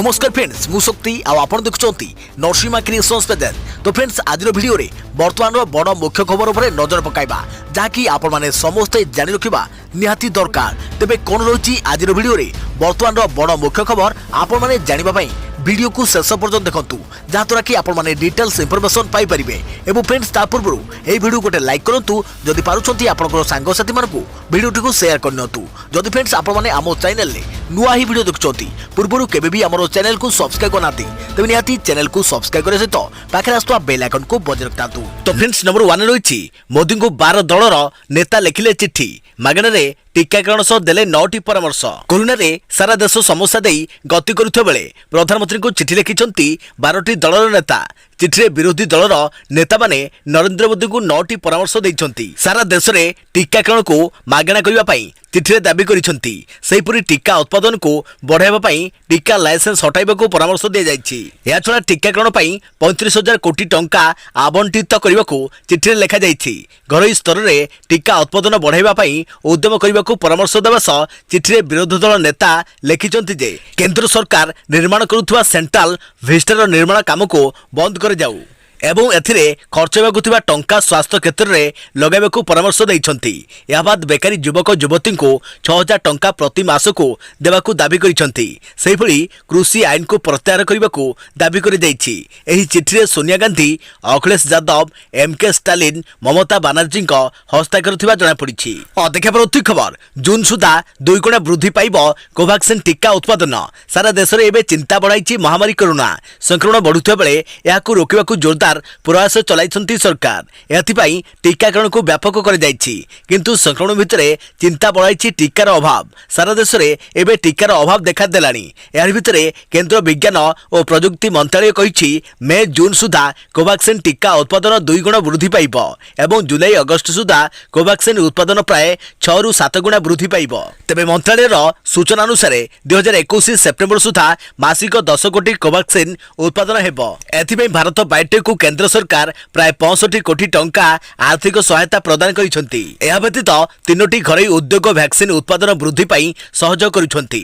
नमस्कार फ्रेंड्स मु शक्ति आपण देखुंती नरसिंहा क्रिएशंस पेज। तो फ्रेंड्स आज वीडियो रे वर्तमान बड़ मुख्य खबर उपर नजर पकाइबा जहाँकि आपण माने समस्ते जानि रखिबा निहाती दरकार। तेबे कोन रही आज वीडियो रे वर्तमान बड़ मुख्य खबर आपण माने जानिबा पई वीडियो को शेष पर्यंत देखंतु जहाँद्वारा कि आपण माने डिटेल्स इंफॉर्मेशन पाई परिबे। एवं फ्रेंड्स ता पूर्व ए वीडियो गोटे लाइक करंतु जदि पारुछंती आपनकर सांग साथी मानकु वीडियो को शेयर करनतु। जदि फ्रेंड्स आपण माने आमो चैनल ले नुआ ही वीडियो देखुछंती पूर्वरु केबे भी हमरो चैनल को सब्सक्राइब करनाती तबे निहाती चैनल को सब्सक्राइब करे सहित पाखे आस्तुवा बेल आइकन को बजाय रखतातु। तो फ्रेंड्स नंबर 1 रही मोदी को 12 दलर नेता लिखिले चिट्ठी मागणारे टीकाकरण सह देले 9टी परामर्श। कोरोना रे सारा देश समस्या देई गति करुଥିବା बेले प्रधानमंत्री को चिट्ठी लिखिछंती 12टी दलर नेता। चिट्ठी विरोधी दलर नेता माने नरेंद्र मोदी को 9टी परामर्श दैछंती। सारा देश रे टीकाकरण को मागणा करिवा पई चिट्ठी दाबी करिछंती। सेहिपरि टीका उत्पादन को बढ़ाइबा पई टीका लाइसेंस हटाइबा को परामर्श दिया जायछि। या छडा टीकाकरण पई 35,000 कोटी टंका आवंटित करिबा को चिट्ठी लिखा जायछि। घरोई स्तर रे टीका उत्पादन बढ़ाइबा पई उद्यम करिबा को परामर्श देबा सह चिट्ठी विरोधी दल नेता लिखिछंती जे केंद्र सरकार निर्माण करुथुवा सेंट्रल विस्टार निर्माण काम को बंद कर जाऊ एवं एथिरे खर्च होगा टंका स्वास्थ्य क्षेत्र में लगाइबा को परामर्श दैछंती। या बाद बेकारी युवक युवती को 6,000 टंका प्रति मास को देवाकू दाबी करिछंती। सेहि भली कृषि आईन को प्रत्याहार करने को दाबी कर दैछि। एही चिट्ठी रे सोनिया गांधी अखिलेश यादव एमके स्टालिन ममता बानर्जी हस्ताक्षर थिबा जणा पड़िछि। देखा परवर्ती खबर जून सुधा 2 गुणा वृद्धि पाइब कोवैक्सीन टीका उत्पादन। सारा देश में एवं चिंता बढ़ाई महामारी कोरोना संक्रमण बढ़ुवा बेले याकू रोकवा जोरदार प्रयास चलाई सरकार। एथिपाई टीकाकरण को व्यापक कर जायछि किंतु संक्रमण भितर चिंता बढ़ाई टीकार अभाव। सारा देश में एवं टीकार अभाव देखा देलानी। यार भितर केंद्र विज्ञान और प्रजुक्ति मंत्रालय कहिछि मे जून सुधा कोवैक्सीन टीका उत्पादन 2 गुणा वृद्धि पाइब एवं जुलाई अगस्त सुधा कोवैक्सीन उत्पादन प्राय 6 ରୁ 7 गुणा वृद्धि पाइब। तेबे मंत्रालय सूचना अनुसार 2021 सेप्टेम्बर सुधा मासिक 10 कोटी कोवैक्सीन उत्पादन हेबो। एथिपई भारत बायोटेक को केंद्र सरकार प्राय 65 कोटी टंका आर्थिक सहायता प्रदान करिसंती। एहा व्यतीत 3टी घरोई उद्योग वैक्सीन उत्पादन वृद्धि पाई सहयोग करिसंती।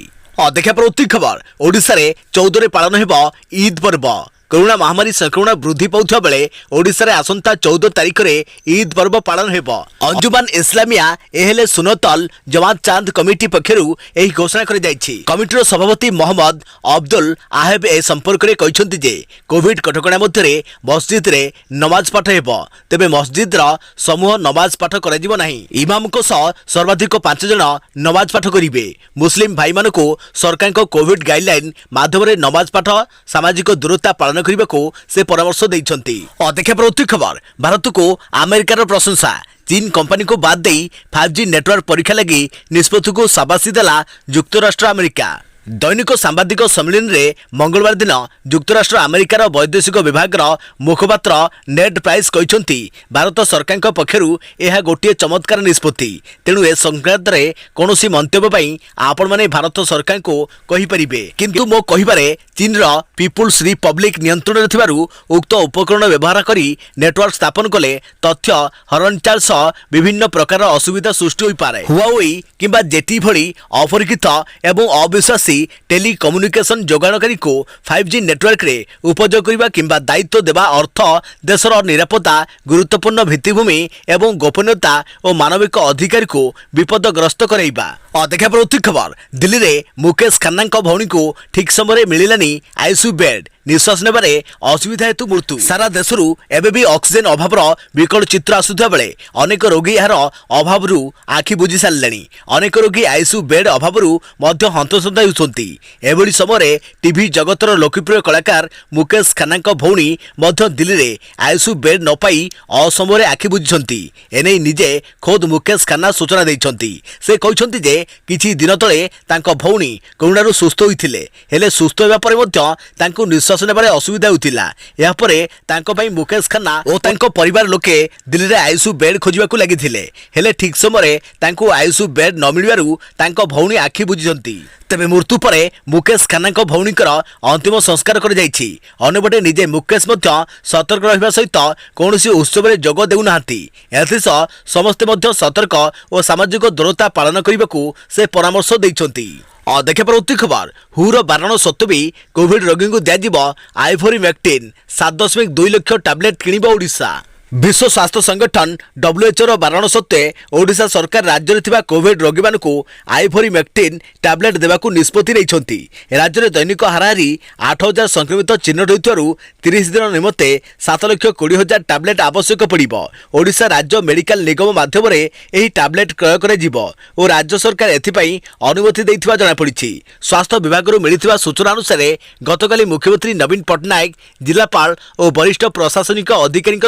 देखा परवर्ती खबर ओडिशा रे 14 रे पालन हेबो ईद पर्व। कोरोना महामारी संक्रमण वृद्धि पाउथबा बेले ओडिशा रे आसंता 14 तारिख रे ईद पर्व पालन हेबो। अंजुमान इस्लामिया एहेले सुनतल जमात चांद कमिटी पक्षरु एही घोषणा करि जायछि। कमिटीर सभापति मोहम्मद अब्दुल आहेब ए संपर्क रे कहिसंती जे कोविड कटकणा मध्य रे मस्जिद रे नमाज पाठ हेबो। तेबे मस्जिद रा समूह नमाज पाठ करा जिवो नाही। इमाम को सह सर्वाधिक 5 जण नमाज पाठ करिवे। मुस्लिम भाई मानको सरकार को कोविड गाइडलाइन माध्यम रे नमाज पाठ सामाजिक दूरता पालन करने को से परामर्श दैछंती। देखा परवर्ती खबर भारत को अमेरिकार प्रशंसा। चीन कंपनी को बाद दे 5G नेटवर्क परीक्षा लगी निष्पत्ति को शाबाशी देला युक्तराष्ट्र अमेरिका। दैनिक सांबादिक सम्मेलन रे मंगलवार दिन युक्तराष्ट्र अमेरिकार वैदेशिक विभाग मुखपात्र नेड प्राइस कहिसंती भारत सरकार पक्षरु एहा गोटे चमत्कार निष्पत्ति। तेणु ए संक्रांत रे कोनोसी मंतव्य पई आपण माने भारत सरकार को कहि परिबे किंतु मो कहिबारे चीन रो पीपुल्स रिपब्लिक नियंत्रण रे थिबारु उक्त उपकरण व्यवहार करी नेटवर्क स्थापन कले तथ्य हरणचाल सह विभिन्न प्रकार असुविधा सृष्टि होई पारे। हुआवेई किंबा जेटी भली अपरिचित एवं अविश्वासी टेलीकम्युनिकेशन जोगाणकारी को 5G नेटवर्क रे उपयोग करबा किंबा दायित्व देबा अर्थ देशर निरापत्ता गुरुत्वपूर्ण भित्तिभूमि एवं गोपनीयता और मानविक अधिकार को विपदग्रस्त कराइबा। देखा परवर्ती खबर दिल्ली रे मुकेश खन्ना भौणी को ठीक समय मिलिलानी आईसीयू बेड। निश्वास नेबारे असुविधा हेतु मृत्यु। सारा देशरू एबे भी ऑक्सीजन अभावर विकल चित्र आसुଥିବା बेले अनेक रोगी यार अभावरू आखि बुझी सारलेनी। अनेक रोगी आईसीयू बेड अभावरू मध्य हंतसंत होउछंती। एभली समय टीवी जगतर लोकप्रिय कलाकार मुकेश खन्ना भौणी मध्य दिल्ली रे आईसीयू बेड न पाई असमय आखि बुझिछंती। एने निजे खोद मुकेश खन्ना सूचना दैछंती। से कहछंती जे किछि दिन तळे तांको भौणी कोरोनारू सुस्थ होइथिले हेले सुस्थ हेबा परे मध्य तांको निश्वास नेबारे असुविधा होतिला। या परे तांको पई मुकेश खन्ना ओ तांको परिवार लोके दिल्ली रे आईसीयू बेड खोजिबाकू लागिथिले हेले ठीक समय तांको आईसीयू बेड न मिलिबारु तांको भौणी आखि बुझिछंती। तेबे मृत्यु परे मुकेश खन्ना भौणीकर अंतिम संस्कार कर जाइछि। अन्यपटे निजे मुकेश मध्य सतर्क रहिबा सहित कौनसी उत्सव रे जोग देउ नाहांती। एथिस समस्त मध्य सतर्क और सामाजिक दूरता पालन करने को से परामर्श दैछंती। देखा परवर्ती खबर हुर बारण सत्वे भी कोविड रोगी को दिज्व आइवरीमेक्टिन 7.2 लाख टैबलेट किणव ओडिशा। विश्व स्वास्थ्य संगठन WHO बारण सत्वे ओडिशा सरकार राज्य में कोविड रोगी मानक आइवरीमेक्टिन टैबलेट देवाकू निष्पत्ति नहीं। राज्य में दैनिक हाराहारी 8,000 संक्रमित चिन्हट होइथिबारु 30 दिन निमते 7,20,000 टैबलेट आवश्यक पड़िबो। ओडिशा राज्य मेडिकल निगम माध्यम एही टैबलेट क्रय कराजिबो और राज्य सरकार एथिपाई अनुमति दैथिबा जणा पड़िछि। स्वास्थ्य विभाग मिलिथिबा सूचना अनुसार गतकाली मुख्यमंत्री नवीन पट्टनायक जिलापाल और वरिष्ठ प्रशासनिक अधिकारी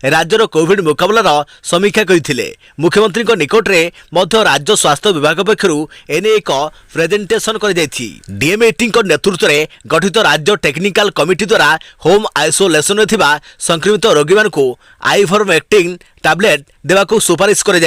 राज्यर कोविड मुकाबलार समीक्षा करथिले। मुख्यमंत्री निकट में राज्य स्वास्थ्य विभाग पक्षर एने एक प्रेजेंटेशन कर डीएमएटी नेतृत्व में गठित राज्य टेक्निकल कमिटी द्वारा होम आइसोलेशन में संक्रमित रोगी मानक आइवरमेक्टिन टैबलेट देवाकू सुपारिश कर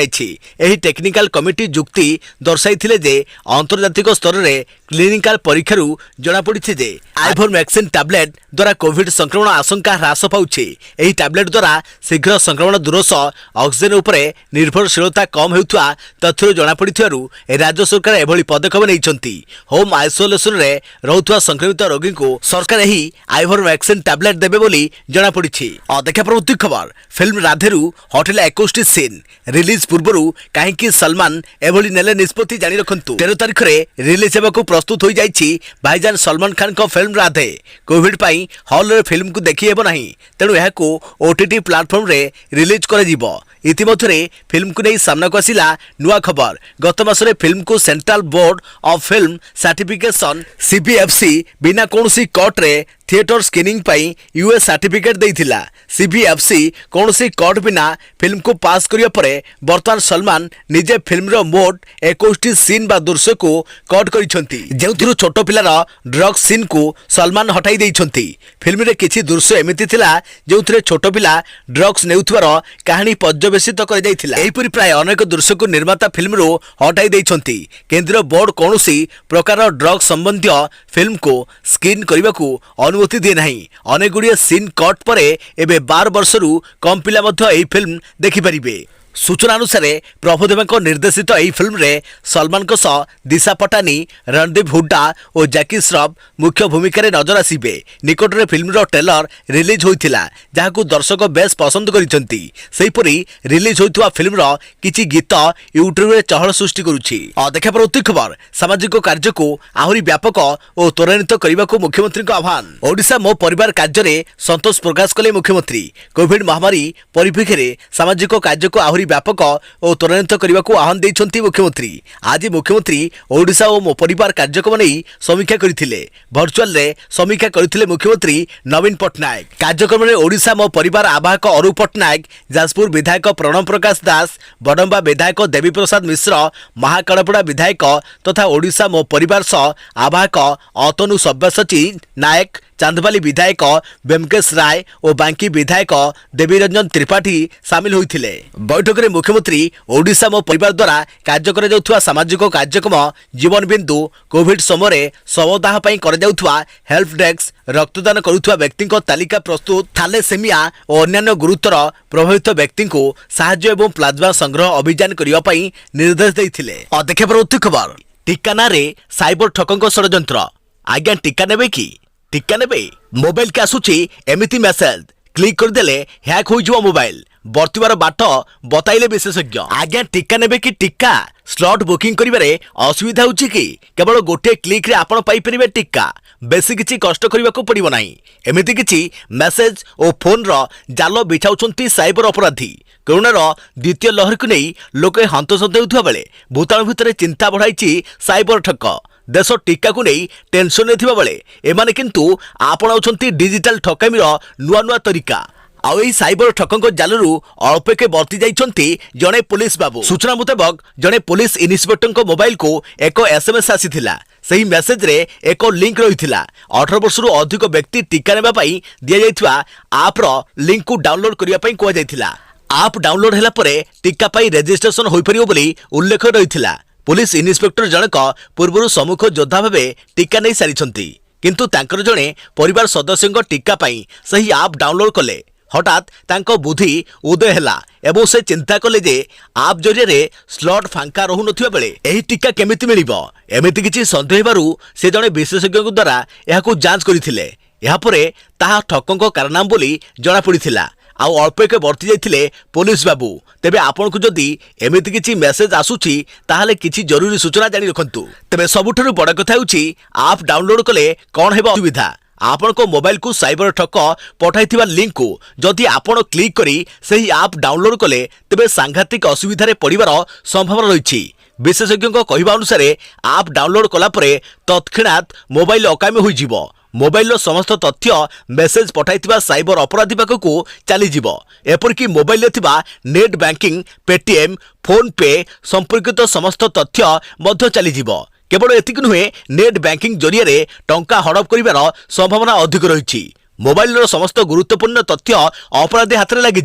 टेक्निकल कमिटी जुक्ति दर्शाई जे अंतर्जातिक स्तर में क्लिनिकल परीक्षार जनापड़ी जे आइवरमेक्टिन टैबलेट द्वारा कोविड संक्रमण आशंका ह्रास पाउछि। एही टैबलेट द्वारा शीघ्र संक्रमण दूर ऑक्सीजन उपरे निर्भरशीलता कम हेउथुआ तथ्य जनापड़िथिबारु राज्य सरकार एभली पदक्षेप नेइछन्ति। होम आइसोलेशन रे रहुथुआ संक्रमित रोगी को सरकार एही आइवरमेक्टिन टैबलेट देबे बोली जनापड़िछि। देखा परवर्ती खबर फिल्म राधेरु होटेल 21 सीन रिलीज पूर्व कहीं सलमान एभली नेले निष्पत्ति जानी रखंतु। 13 तारिख रे रिलीज हेबाकू प्रस्तुत हो जाइछि भाईजान सलमान खान को फिल्म राधे। कोविड पाई हॉल रे फिल्म को देखि हेबो नाही, तेणु एहाकू ओटीटी प्लेटफॉर्म रे रिलीज करा जिवो। इतिमध्य फिल्म को नहीं सामना को आसिला नुआ खबर। गत मासरे फिल्म को central board of film certification CBFC बिना कोनसी कोर्ट रे थिएटर स्क्रीनिंग पाई यूएस सर्टिफिकेट देइथिला। CBFC कोनसी कोर्ट बिना फिल्म को पास करिया परे वर्तमान सलमान निजे फिल्म रो मोट 21 सीन बा दृश्य को कट करिसंती, जेउथिरु छोट पिलार ड्रग सीन को सलमान हटाई देइसंती। फिल्म रे किछि दृश्य एमिति थिला जेउथिरे छोट पिला ड्रग्स नेउथवार कहानी पर्यवेसित कर जाइथिला। एहिपरि प्राय अनेक दृश्य को निर्माता फिल्म रो हटाई देइसंती। केंद्रीय बोर्ड कोनसी प्रकार ड्रग संबंधी फिल्म को स्क्रीन करबाकू अनुमति दिए नहीं। अनेक गुड़िए सीन कट पर एबे 12 वर्षरू कम पिला मध्य एही फिल्म देखि परिबे। सूचना अनुसार प्रभुदेवा निर्देशित यह फिल्म रे सलमान को सह दिशा पटानी, रणदीप हुड्डा और जैकी श्रॉफ मुख्य भूमिका नजर आसिबे। निकट में फिल्म रो ट्रेलर रिलीज होइथिला जहाकू दर्शक बेस पसंद करिसंती। सेहिपरि रिलीज होइथुआ फिल्म रो किछि गीत यूट्यूब रे चहल सृष्टि करुछि। देखा परवर्ती खबर सामाजिक कार्य को आहुरी व्यापक और त्वरान्वित करने को मुख्यमंत्री को आह्वान। ओडिशा मो परिवार कार्य रे संतोष प्रकाश कले मुख्यमंत्री। कोविड महामारी परिप्रेक्षी रे सामाजिक कार्य को आहुरी व्यापक और त्वरान्वित करने को आह्वान देइछन्ति मुख्यमंत्री। आज मुख्यमंत्री ओडिशा और मो परिवार कार्यक्रम नहीं समीक्षा करथिले। वर्चुअल रे समीक्षा करथिले मुख्यमंत्री नवीन पट्टनायक। कार्यक्रम में ओडिशा मो परिवार आवाहक अरूप पट्टनायक, जाजपुर विधायक प्रणव प्रकाश दास, बडम्बा विधायक देवी प्रसाद मिश्र, महाकाड़पड़ा विधायक तथा ओडिशा मो परिवार सह आवाहक अतनु सब्यसाची नायक, चांदबाली विधायक वेमकेश राय और बांकी विधायक देवीरंजन त्रिपाठी सामिल होइथिले। बैठक में मुख्यमंत्री ओडिशा मो परिवार द्वारा कार्य करा जाउथुवा सामाजिक कार्यक्रम जीवन बिंदु, कोविड समय शवदाह पई करा जाउथुवा हेल्प डेस्क, रक्तदान करुथुवा व्यक्ति तालिका प्रस्तुत, थैलेसेमिया और अन्य गुरुतर प्रभावित व्यक्ति को साहाय्य एवं प्लाज्मा संग्रह अभियान करिया पई निर्देश देइथिले। देखा परवर्ती खबर टीका नारे साइबर ठकंक षडयंत्र। आज्ञा टीका नेबे कि टीका नेबे मोबाइल के आसुची एमिति मेसेज क्लिक करदेले हैक हो जिवो मोबाइल। बर्तवार बाट बताइले विशेषज्ञ। आज्ञा टीका नेबे कि टीका स्लॉट बुकिंग करिबारे असुविधा होची कि केवल गोटे क्लिक रे आपण पाई परिबे टीका। बेसी किछि कष्ट करिबाको पड़िबो नाही। एमिति किछि मेसेज और फोन रो जाल बिछाउछंती साइबर अपराधी। कोरोनार द्वितीय लहर को नहीं लोके हंतसंत हेउथुवा बेले भूताणु भितर चिंता बढ़ाइछि साइबर ठक। देश टीका को नहीं टेंशन नेथिबा बेले एमाने किंतु आपणाउछंती डिजिटल ठकामीर नुआ नुआ तरीका। आउ एही साइबर ठकंक जालरू अल्पके बर्ती जाइछंती जणे पुलिस बाबू। सूचना मुताबक जणे पुलिस इन्स्पेक्टर मोबाइल को एक SMS आसीथिला। सही मेसेज रे एक लिंक रहिथिला। 18 वर्षରୁ अधिक व्यक्ति टीका नेबा पई दिया जाइथुवा आप रो लिंक को डाउनलोड करिया पई कोआ जाइथिला। आप डाउनलोड हैला परे टीका पई रजिस्ट्रेशन होई परियो बोली उल्लेख रहिथिला। पुलिस इन्स्पेक्टर जनक पूर्व सम्मुख योद्धा भावे टीका नहीं सारी किंतु तांकर जणे परिवार सदस्यों टीका पाई सही आप डाउनलोड कले। हठात तांको बुद्धि उदय हैला एवं से चिंता कले जे आप जरिए स्लॉट फांका रहु नथिबा बेले एही टीका केमिति मिलिबो एमिति किछि संदेह हेबारु से जणे विशेषज्ञ द्वारा एहाकु जांच करिथिले। एहा परे ताहा ठकंको कारनाम बोली जणा पड़िथिला। आउ अल्प एक वर्ती जाइथिले पुलिस बाबू। तेबे आपनकु जदि एमिति किछि मेसेज आसुछि ताहाले किछि जरूरी सूचना जानि रखंतु। तेबे सबुठारु बड़ कथा होछि आप डाउनलोड कले कोन हेबो सुविधा आपण को मोबाइल को साइबर ठक पठाइथिबा लिंक को जदि आपण क्लिक करी सही आप डाउनलोड कले तेबे सांघातिक असुविधा रे पड़िबार संभावना रहिछि। विशेषज्ञ कहवा अनुसार आप डाउनलोड कला परे तत्क्षणात मोबाइल अकामी होई जिवो। मोबाइल समस्त तथ्य मेसेज पठाइथिबा साइबर अपराधी पाखकु चली जिवो। एपरकी मोबाइल थिबा नेट बैंकिंग पेटीएम फोन पे संपर्कित समस्त तथ्य मध्य चली जिवो। केवल एतिक नुहे नेट बैंकिंग जरिए टंका हड़प करिवार संभावना अधिक रही। मोबाइल समस्त गुरुत्वपूर्ण तथ्य अपराधी हाथ में लगी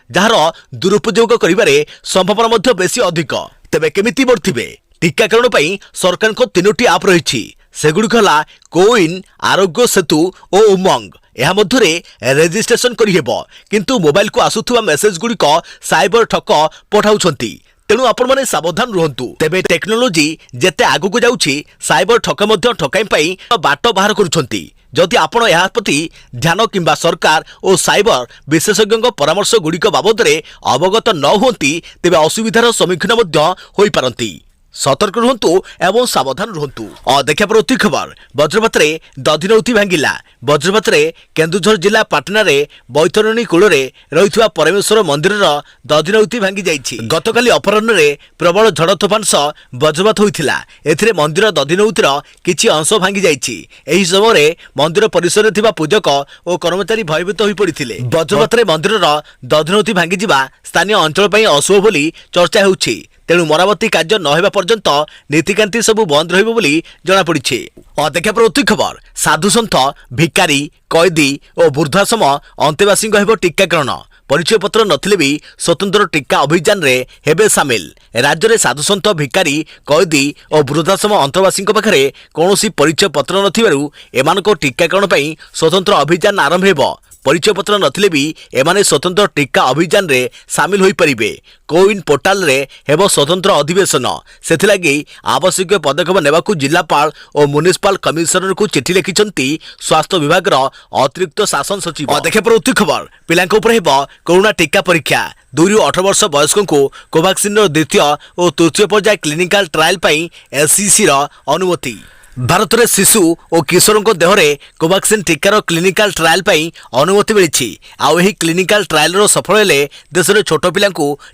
जार दुरुपयोग करिवारे संभावना मध्य बेसी अधिक। तेबे केमिति बढ़थिबे टीकाकरण पई सरकार को 3टी आप रही। सेगुड़िक हला कोविन आरोग्य सेतु और उमंग। यह मध्यरे रेजिस्ट्रेशन करिहेबो किंतु मोबाइल को आसुथुवा मेसेज गुड़िक साइबर ठक पठाउछंती। तेणु आपण माने सावधान रुहंतु। तेबे टेक्नोलोजी जेते आगु को जाउछि साइबर ठक मध्य ठकाई पई बाट बाहर करूछंती। जदि आपण एहा प्रति ध्यान किंबा सरकार और साइबर विशेषज्ञ परामर्श गुड़िक बाबद अवगत न होती तेबे असुविधार सम्मुखीन मध्य होई पारंती। सतर्क रुहंतु एवं सावधान रुहंतु। देखा प्रति खबर वज्रपात दधिनौती भांगिला। वज्रपात केन्दुझर जिला पाटना रे बैतरणी कूल रही परमेश्वर मंदिर दधिनौती भांगी जाइछि। गतकाली अपराह्न रे प्रबल झड़ तोफान सह वज्रपात होइथिला। एथिरे मंदिर दधिनौतीर किछि अंश भांगी जाइछि। एही समय मंदिर परिसर रे थिबा पूजक और कर्मचारी भयभीत होई पड़िथिले। वज्रपात मंदिर दधिनौती भांगी जिबा स्थानीय अंचल पई अशुभ बोली चर्चा हेउछि। तेणु मरामती कार्य नहेबा पर्यंत नीतिकांति सबु बंद रहिबो बोली जणा पड़िछि। देखा प्रति खबर साधु सन्थ भिकारी कैदी और वृद्धाश्रम अंतेवासी हेबो टीकाकरण। परिचय पत्र नथिले भी स्वतंत्र टीका अभियान रे हेबे सामिल। राज्य में साधु सन्थ भिकारी कैदी और वृद्धाश्रम अंतवासी पाखे कौनसी परिचय पत्र नथिबारु एमानको टीकाकरण पई स्वतंत्र अभियान आरंभ हेबो। परिचय पत्र नथिले भी एमाने स्वतंत्र टीका अभियान रे सामिल होई परिबे। कोविन पोर्टाल रे हेबो स्वतंत्र अधिवेशन। सेथिलागी आवश्यक पदक्षेप नेबाकू जिलापाल और म्युनिसिपल कमिशनर को चिठी लिखिछंती स्वास्थ्य विभाग रो अतिरिक्त शासन सचिव। देखे प्रति खबर पिलांक उपर हेबो कोरोना टीका परीक्षा। 2 ରୁ 18 वर्ष वयस्कों को कोवैक्सीन रो द्वितीय और तृतीय पर्याय क्लिनिकल ट्रायल पई एससीसी रो अनुमति। भारत में शिशु और किशोरों को देहरे कोवैक्सीन टीकार क्लिनिकल ट्रायल पई अनुमति मिली। आउ एही क्लिनिकल ट्रायल रो सफल हेले देश में छोट पिला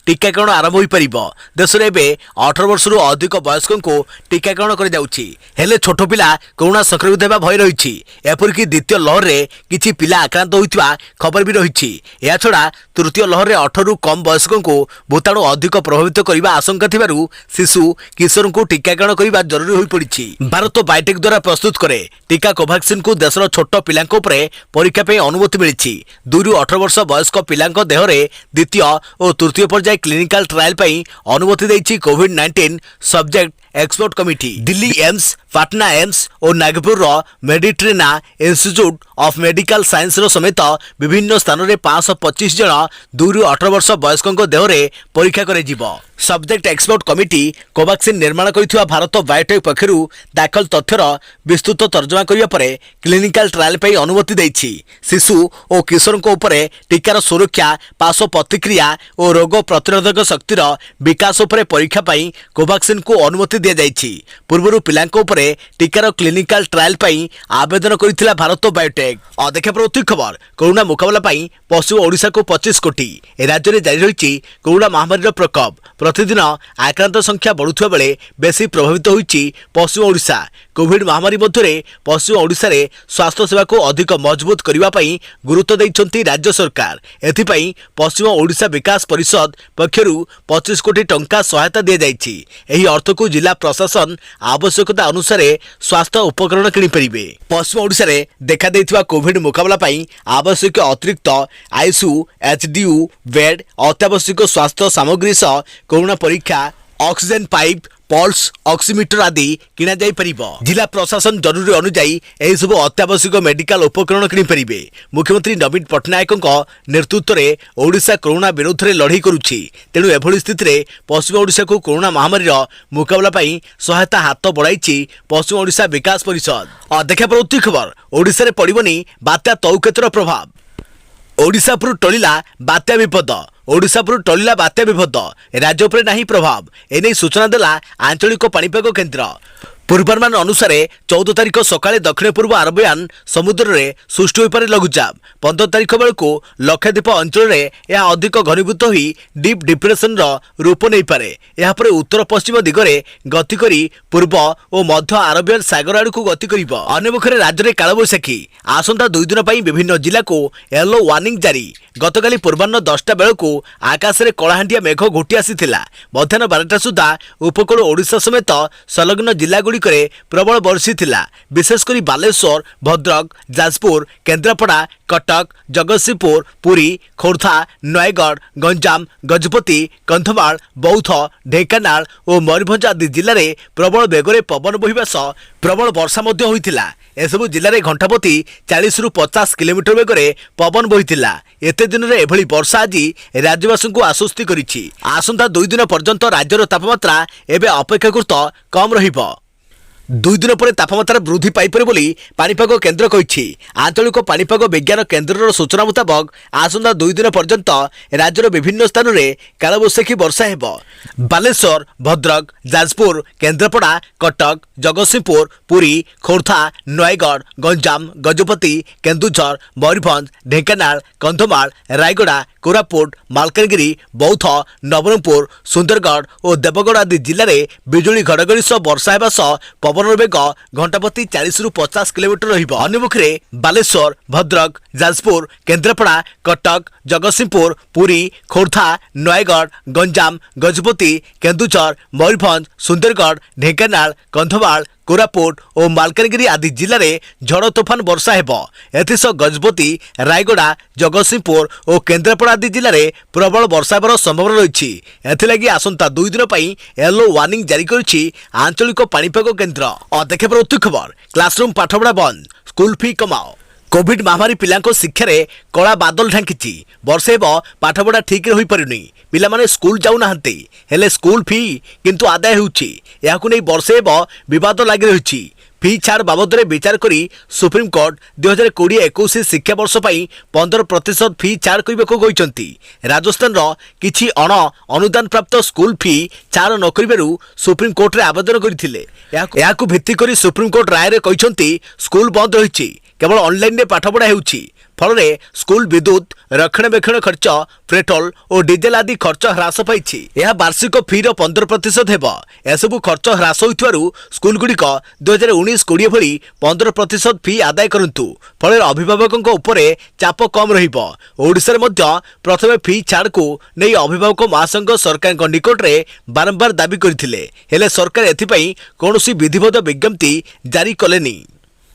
टीकाकरण आरंभ हो पार। देश में एवं 18 वर्ष रु अधिक वयस्कों को टीकाकरण कर जाउछि। हेले छोट पिला कोरोना संक्रमित होगा भय रही। एपरिक द्वितीय लहर में किछि पिला आक्रांत होइतिबा खबर भी रही। या छड़ा तृतीय लहर में 18 रु कम वयस्कों को भूताणु अधिक प्रभावित करने आशंका थिबारु शिशु किशोर को टीकाकरण करने जरूरी हो पड़ी। भारत बायोटेक द्वारा प्रस्तुत करे टीका कोवैक्सीन को देशर छोट पिलांको उपरे परीक्षा पे अनुमति मिली। 2 ରୁ 18 वर्ष वयस्क पिलांको देहरे द्वितीय और तृतीय पर्याय क्लिनिकल ट्रायल पई अनुमति देछि कोविड-19 subject expert committee. Delhi AIIMS Patna AIIMS और Nagpur Meditrina institute of medical science रो समेत विभिन्न स्थान में 525 जन 2 ରୁ 18 वर्ष वयस्कों देहरे परीक्षा करे जिवो। सब्जेक्ट एक्सपर्ट कमिटी कोवैक्सीन निर्माण करिथिबा भारत बायोटेक पक्षरु दाखल तथ्यर विस्तृत तर्जमा करिया परे क्लिनिकल ट्रायल पे अनुमति दैछि। शिशु और किशोर उपरे टीकार सुरक्षा पार्श्व प्रतिक्रिया और रोग प्रतिरोधक शक्तिर विकास उपरे परीक्षा पई कोवैक्सीन को अनुमति दिया जाइछि। पूर्वरु पिलांको उपरे टीकार क्लिनिकल ट्रायल पई आवेदन करिथिला भारत बायोटेक। देखा प्रति खबर कोरोना मुकाबला पई पश्चिम ओडिशा को 25 कोटी। राज्य में जारी रही कोरोना महामारी प्रकोप। प्रतिदिन आक्रांत संख्या बढ़ुवा बेले बेसी प्रभावित होइछि पश्चिम ओडिशा। कोविड महामारी मध्य पश्चिम ओडिशा रे स्वास्थ्य सेवा को अधिक मजबूत करने पई गुरुत्व दैछंती राज्य सरकार। एथिपई पश्चिम ओडिशा विकास परिषद पक्षरु 25 कोटी टंका सहायता दिया जाइछि। एही अर्थ को जिला प्रशासन आवश्यकता अनुसार स्वास्थ्य उपकरण किनि परिबे। पश्चिम ओडिशा रे देखा दैथिबा कोविड मुकाबला पई आवश्यक अतिरिक्त आईसीयू एचडीयू बेड अत्यावश्यक स्वास्थ्य सामग्री सह कोरोना परीक्षा ऑक्सीजन पाइप पल्स ऑक्सीमीटर आदि किणा जाई परिबो। जिला प्रशासन जरूरी अनुଯାयी एही सब अत्यावश्यक मेडिकल उपकरण किनि परिबे। मुख्यमंत्री नवीन पट्टनायकଙ୍କ नेतृत्वरे ओडिशा कोरोना विरोध रे लढाई करूछि। तेणु एभଳି स्थिति पश्चिम ओडिशा को कोरोना महामारी मुकाबला पाई सहायता हाथ बढ़ाई पश्चिम ओडिशा विकास परिषद। देखा परवर्ती खबर ओडिशा रे पड़िबनी बात्या तौकेतर प्रभाव। ओडिशापुर टलिला बात्या विपद। ओडिशापुर टलिला बात्या विपद राज्य पर नहीं प्रभाव एने सूचना देला आंचलिक पाणीपाग केन्द्र। पूर्वानुमान अनुसार 14 तारिख सकाळे दक्षिण पूर्व अरबियान समुद्र में सृष्टि हो पारे लघुचाप। 15 तारिख बेलू लक्षद्वीप अंचल में यह अधिक घनीभूत हो डीप डिप्रेशन रूप नहीं पारे। यापर उत्तर पश्चिम दिगरे गति करी पूर्व और मध्य अरबियन सागर आड़ को गति कर। अन्यमुखरे राज्य में कालबैशाखी आसंता 2 दिन पर विभिन्न जिला को येलो वार्निंग जारी। गतकाली पूर्वाह्न 10टा बेलू आकाश में कलाहांडिया मेघ घोटी आसीथिला। मध्याह्न 12टा सुधा उपकूल ओडिशा समेत संलग्न जिला प्रबल वर्षी थिला। विशेषकर बालेश्वर, भद्रक, जाजपुर, केन्द्रापड़ा, कटक, जगतसिंहपुर, पुरी, खोर्धा, नयगढ़, गंजाम, गजपति, कंधमाल, बौद्ध, ढेंकानाल और मयूरभंज आदि जिले में प्रबल बेगरे पवन बहिबा सह प्रबल वर्षा मध्य होइतिला। एसबु जिले में घंटाप्रति 40 ରୁ 50 किलोमीटर बेगरे पवन बहितिला। एते दिन रे एभली वर्षा आज राज्यवासी को आश्वस्त करिछि। आसंता 2 दिन पर्यंत राज्यर तापमात्रा एबे अपेक्षाकृत कम रहिबो। 2 दिन पर तापमात्रा वृद्धि पाइपर बोली पाणीपाग केन्द्र कहिछि। आंचलिक पाणीपाग विज्ञान केन्द्र सूचना मुताबक आसंता 2 दिन पर्यंत राज्यर विभिन्न स्थान में कालबैशाखी वर्षा हेबो। बालेश्वर, भद्रक, जाजपुर, केन्द्रापड़ा, कटक, जगतसिंहपुर, पुरी, खोर्धा, नयगढ़, गंजाम, गजपति, केन्दुझर, मयूरभंज, ढेंकानाल, कंधमाल, रायगड़ा, कोरापुट, मालकानगिरी, बौद्ध, नवरंगपुर, सुंदरगढ़ और देवगढ़ आदि जिले में बिजुली घड़घड़ी सह वर्षा हेबा सह पवन बेग घंटाप्रति 40 ରୁ 50 किलोमीटर रहिबो। अन्यमुखरे बालेश्वर, भद्रक, जाजपुर, केन्द्रापड़ा, कटक, जगतसिंहपुर, पुरी, खोर्धा, नयगढ़, गंजाम, गजपति, केन्दुझर, मयूरभंज, सुंदरगढ़, ढेंकानाल, कंधमाल, कोरापुट और मालकानगिरी आदि जिले में झड़ तोफान वर्षा हेबो। एथिसह गजपति, रायगड़ा, जगतसिंहपुर और केन्द्रापड़ा आदि जिले में प्रबल वर्षा हेबार संभावना रही। एथिलागि आसंता 2 दिन पर येलो वार्निंग जारी करिछि आंचलिक पाणीपाग केन्द्र। देखा परवर्ती खबर क्लासरूम पाठपढ़ा बंद, स्कूल फी कमाओ। कोविड महामारी पिलांको शिक्षा रे कला बादल ढांकी। वर्षे हेब पाठपढ़ा ठीक हो पारुनी। पिला माने स्कूल जाऊ नाहंती हेले स्कूल फी किंतु आदाय होउछि। याकु नै वर्षे हेब विवाद लागि रहिछि। फी छाड़ बाबद विचार करी सुप्रीम कोर्ट 2020-21 शिक्षा वर्ष पर 15% फी छाड़ करने कहते। राजस्थान किछि अण अनुदान प्राप्त स्कूल फी छाड़ न करिबारु सुप्रीम कोर्ट रे आवेदन करथिले। याकु भित्ति करी सुप्रीम कोर्ट राय रे कहते स्कूल बंद रहिछि, केवल ऑनलाइन रे पाठपढ़ा हेउछि। फल स्कूल विद्युत रक्षणाबेक्षण खर्च, पेट्रोल और डीजेल आदि खर्च ह्रास पाई। यह वार्षिक फी 15% हेब। एसबू खर्च ह्रास होइथवारु स्कूल गुड़िक 2019-20 भली 15% फी आदाय करंतु। फल अभिभावकों उपरे चाप कम रहिबो। ओडिशा रे मध्य प्रथमे फी छाड़ को नहीं अभिभावक महासंघ सरकार निकट रे बारंबार दाबी करथिले, हेले सरकार एथिपई कोनोसी विधिवत विज्ञप्ति जारी कलेनी।